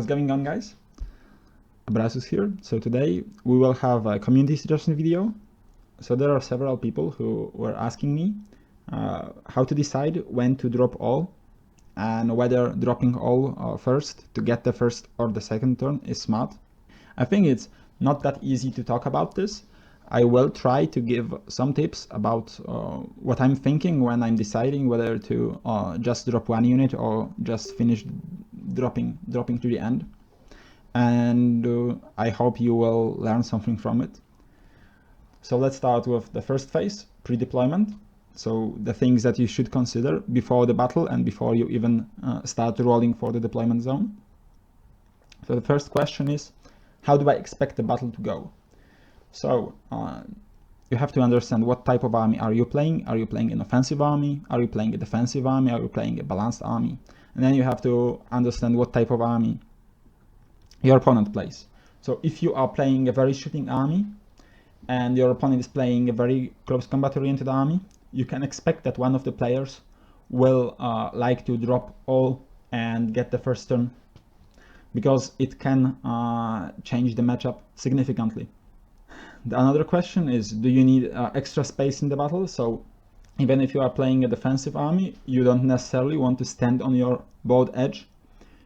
What's going on, guys? Brasus here. So today we will have a community suggestion video. So there are several people who were asking me how to decide when to drop all and whether dropping all first to get the first or the second turn is smart. I think it's not that easy to talk about this. I will try to give some tips about what I'm thinking when I'm deciding whether to just drop one unit or just finish dropping to the end. And I hope you will learn something from it. So let's start with the first phase, pre-deployment. So the things that you should consider before the battle and before you even start rolling for the deployment zone. So the first question is, how do I expect the battle to go? So you have to understand what type of army are you playing. Are you playing an offensive army? Are you playing a defensive army? Are you playing a balanced army? And then you have to understand what type of army your opponent plays. So if you are playing a very shooting army and your opponent is playing a very close combat oriented army, you can expect that one of the players will like to drop all and get the first turn, because it can change the matchup significantly. Another question is, do you need extra space in the battle? So even if you are playing a defensive army, you don't necessarily want to stand on your board edge.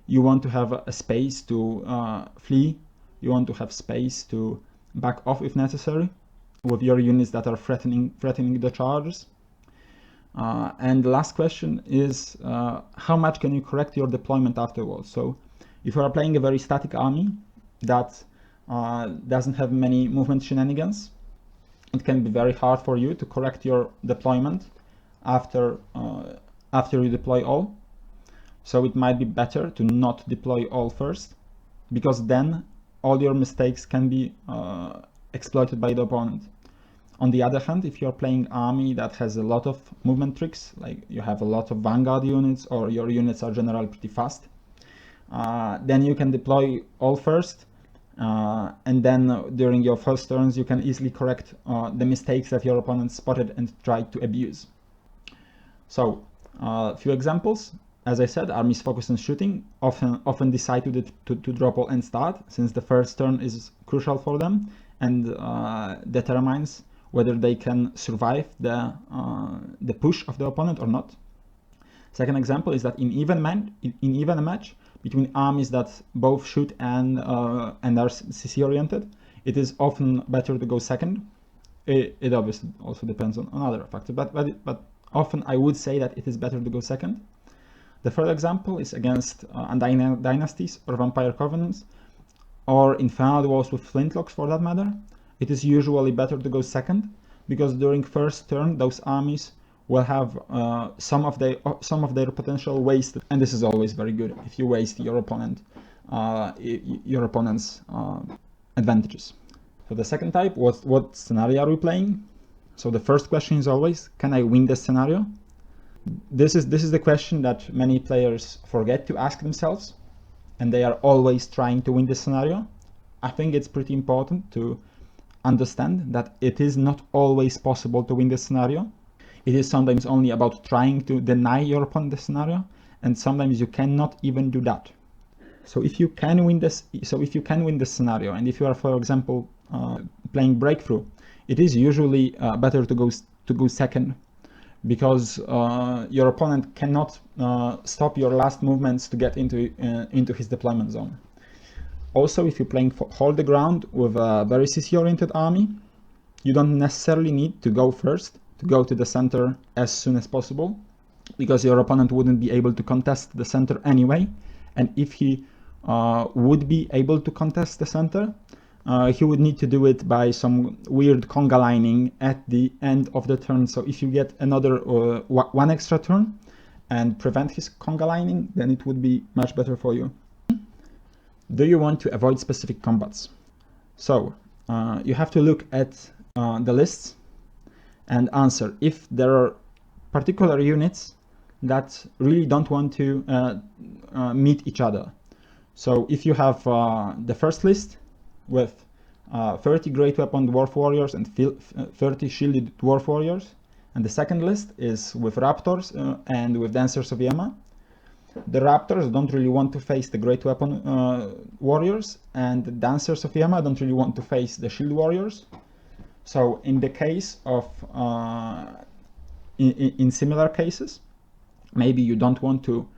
You want to have a space to flee. You want to have space to back off if necessary with your units that are threatening the charges. And the last question is, how much can you correct your deployment afterwards? So if you are playing a very static army that doesn't have many movement shenanigans, it can be very hard for you to correct your deployment after you deploy all. So it might be better to not deploy all first, because then all your mistakes can be exploited by the opponent. On the other hand, if you're playing army that has a lot of movement tricks, like you have a lot of vanguard units or your units are generally pretty fast, then you can deploy all first, and then during your first turns you can easily correct the mistakes that your opponent spotted and tried to abuse. So a few examples. As I said, armies focused on shooting often decide to drop all and start, since the first turn is crucial for them and determines whether they can survive the push of the opponent or not. Second example is that in even a match between armies that both shoot and are CC oriented, it is often better to go second. It obviously also depends on other factors, but often I would say that it is better to go second. The third example is against Undying Dynasties or Vampire Covenants, or Infernal Wars with Flintlocks for that matter. It is usually better to go second, because during first turn those armies will have some of their potential wasted, and this is always very good if you waste your opponent's advantages. So the second type, what scenario are we playing? So the first question is always, can I win this scenario? This is the question that many players forget to ask themselves, and they are always trying to win this scenario. I think it's pretty important to understand that it is not always possible to win this scenario. It is sometimes only about trying to deny your opponent the scenario, and sometimes you cannot even do that. So if you can win this scenario, and if you are, for example, playing Breakthrough, it is usually better to go second, because your opponent cannot stop your last movements to get into his deployment zone. Also, if you're playing Hold the Ground with a very CC-oriented army, you don't necessarily need to go first, to go to the center as soon as possible, because your opponent wouldn't be able to contest the center anyway. And if he would be able to contest the center, he would need to do it by some weird conga lining at the end of the turn. So if you get another one extra turn and prevent his conga lining, then it would be much better for you. Do you want to avoid specific combats? So you have to look at the lists and answer if there are particular units that really don't want to meet each other. So if you have the first list with 30 Great Weapon Dwarf Warriors and 30 Shielded Dwarf Warriors, and the second list is with Raptors and with Dancers of Yama, The Raptors don't really want to face the Great Weapon Warriors, and the Dancers of Yama don't really want to face the Shield Warriors. So in the case of, in similar cases, maybe you don't want to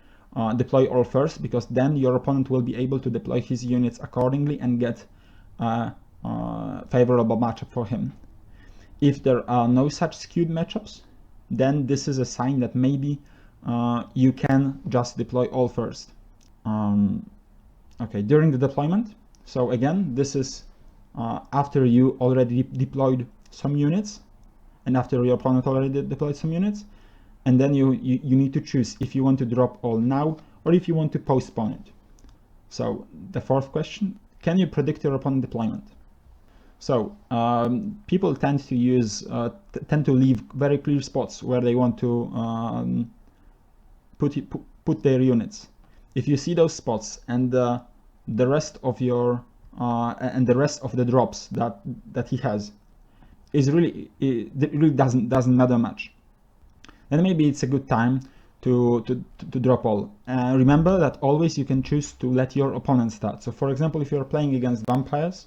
deploy all first, because then your opponent will be able to deploy his units accordingly and get a favorable matchup for him. If there are no such skewed matchups, then this is a sign that maybe you can just deploy all first. Okay, during the deployment, so again, this is after you already deployed some units, and after your opponent already deployed some units, and then you need to choose if you want to drop all now or if you want to postpone it. So the fourth question, can you predict your opponent deployment? So people tend to leave very clear spots where they want to put their units. If you see those spots and the rest of your and the rest of the drops that he has is really, it really doesn't matter much, then maybe it's a good time to drop all. Remember that always you can choose to let your opponent start. So for example, if you're playing against vampires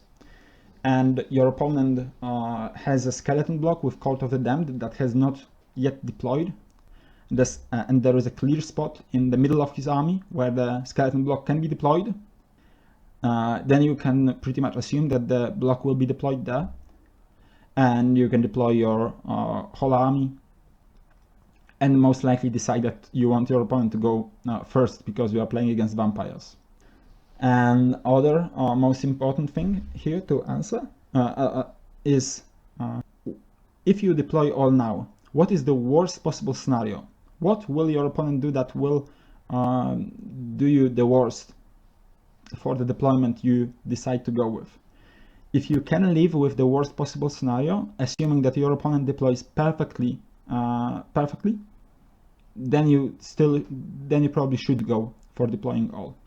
and your opponent has a skeleton block with Cult of the Damned that has not yet deployed, and there is a clear spot in the middle of his army where the skeleton block can be deployed, then you can pretty much assume that the block will be deployed there, and you can deploy your whole army, and most likely decide that you want your opponent to go first because you are playing against vampires. And other most important thing here to answer is if you deploy all now, what is the worst possible scenario? What will your opponent do that will do you the worst for the deployment you decide to go with? If you can live with the worst possible scenario, assuming that your opponent deploys perfectly, then you probably should go for deploying all.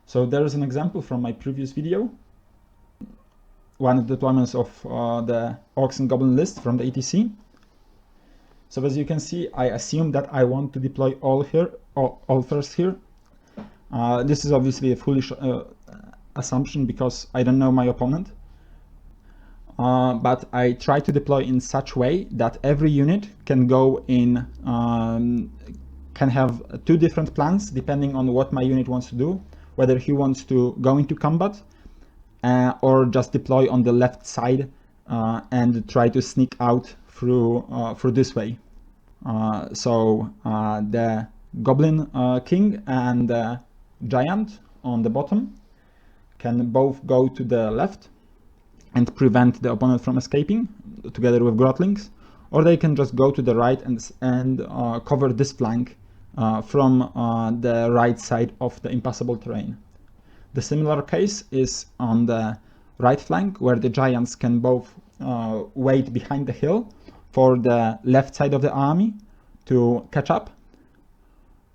So there is an example from my previous video, one of the deployments of the Orcs and Goblin list from the ETC. So as you can see, I assume that I want to deploy all here, all first here. This is obviously a foolish assumption because I don't know my opponent. But I try to deploy in such way that every unit can go in, can have two different plans depending on what my unit wants to do, whether he wants to go into combat or just deploy on the left side and try to sneak out through this way. So the Goblin King and the Giant on the bottom can both go to the left and prevent the opponent from escaping together with Grotlings, or they can just go to the right and cover this flank from the right side of the impassable terrain. The similar case is on the right flank, where the Giants can both wait behind the hill for the left side of the army to catch up,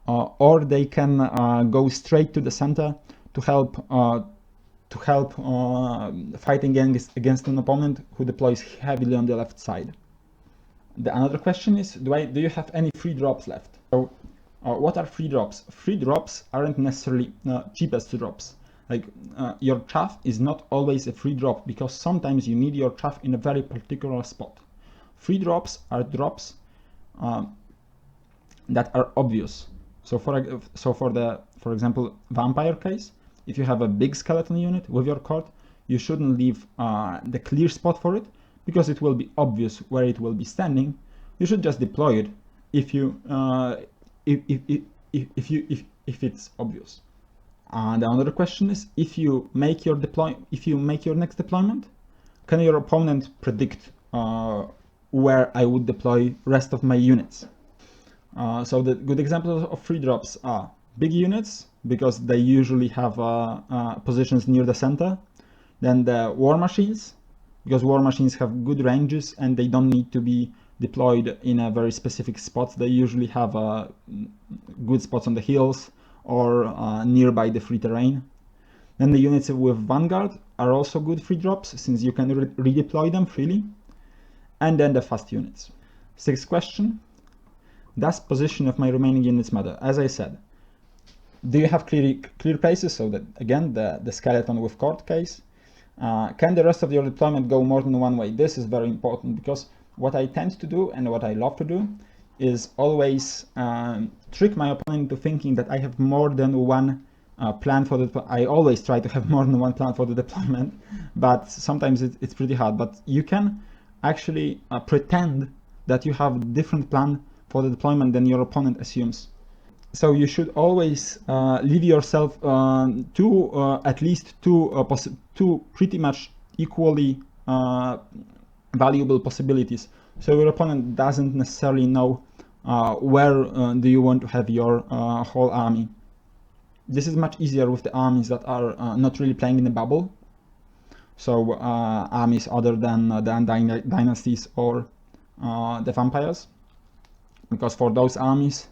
or they can go straight to the center to help fighting against an opponent who deploys heavily on the left side. The another question is, do you have any free drops left? So what are free drops? Free drops aren't necessarily cheapest drops. Like your chaff is not always a free drop, because sometimes you need your chaff in a very particular spot. Free drops are drops that are obvious. So for example, vampire case, if you have a big skeleton unit with your court, you shouldn't leave the clear spot for it, because it will be obvious where it will be standing. You should just deploy it if it's obvious. And another question is, if you make your next deployment, can your opponent predict where I would deploy rest of my units? So the good examples of free drops are big units, because they usually have positions near the center. Then the war machines, because war machines have good ranges and they don't need to be deployed in a very specific spot. They usually have good spots on the hills or nearby the free terrain. Then the units with Vanguard are also good free drops, since you can redeploy them freely. And then the fast units. Sixth question, does position of my remaining units matter? As I said, Do you have clear places? So that again, the skeleton with court case. Can the rest of your deployment go more than one way? This is very important, because what I tend to do and what I love to do is always trick my opponent into thinking that I have more than one plan for the. I always try to have more than one plan for the deployment, but sometimes it's pretty hard. But you can actually pretend that you have a different plan for the deployment than your opponent assumes. So you should always leave yourself at least two pretty much equally valuable possibilities. So your opponent doesn't necessarily know where do you want to have your whole army. This is much easier with the armies that are not really playing in the bubble. So armies other than the dynasties or the vampires, because for those armies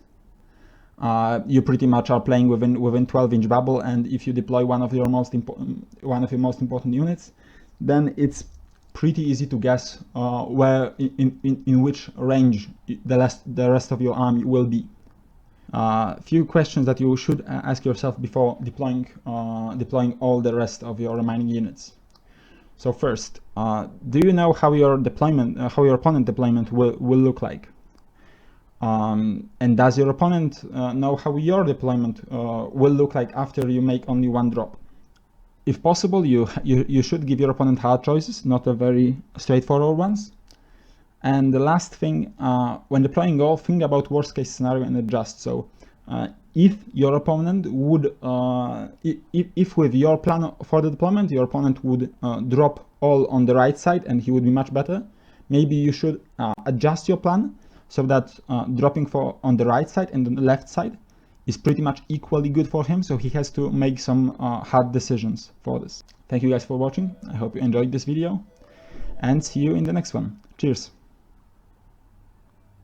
you pretty much are playing within 12-inch bubble, and if you deploy one of your most important units, then it's pretty easy to guess where in which range the rest of your army will be. Few questions that you should ask yourself before deploying all the rest of your remaining units. So first, do you know how your opponent deployment will look like? And does your opponent know how your deployment will look like after you make only one drop? If possible, you should give your opponent hard choices, not a very straightforward ones. And the last thing, when deploying all, think about worst case scenario and adjust. So if your opponent would, if with your plan for the deployment, your opponent would drop all on the right side and he would be much better, maybe you should adjust your plan so that dropping on the right side and on the left side is pretty much equally good for him, so he has to make some hard decisions for this. Thank you guys for watching. I hope you enjoyed this video, and see you in the next one. Cheers!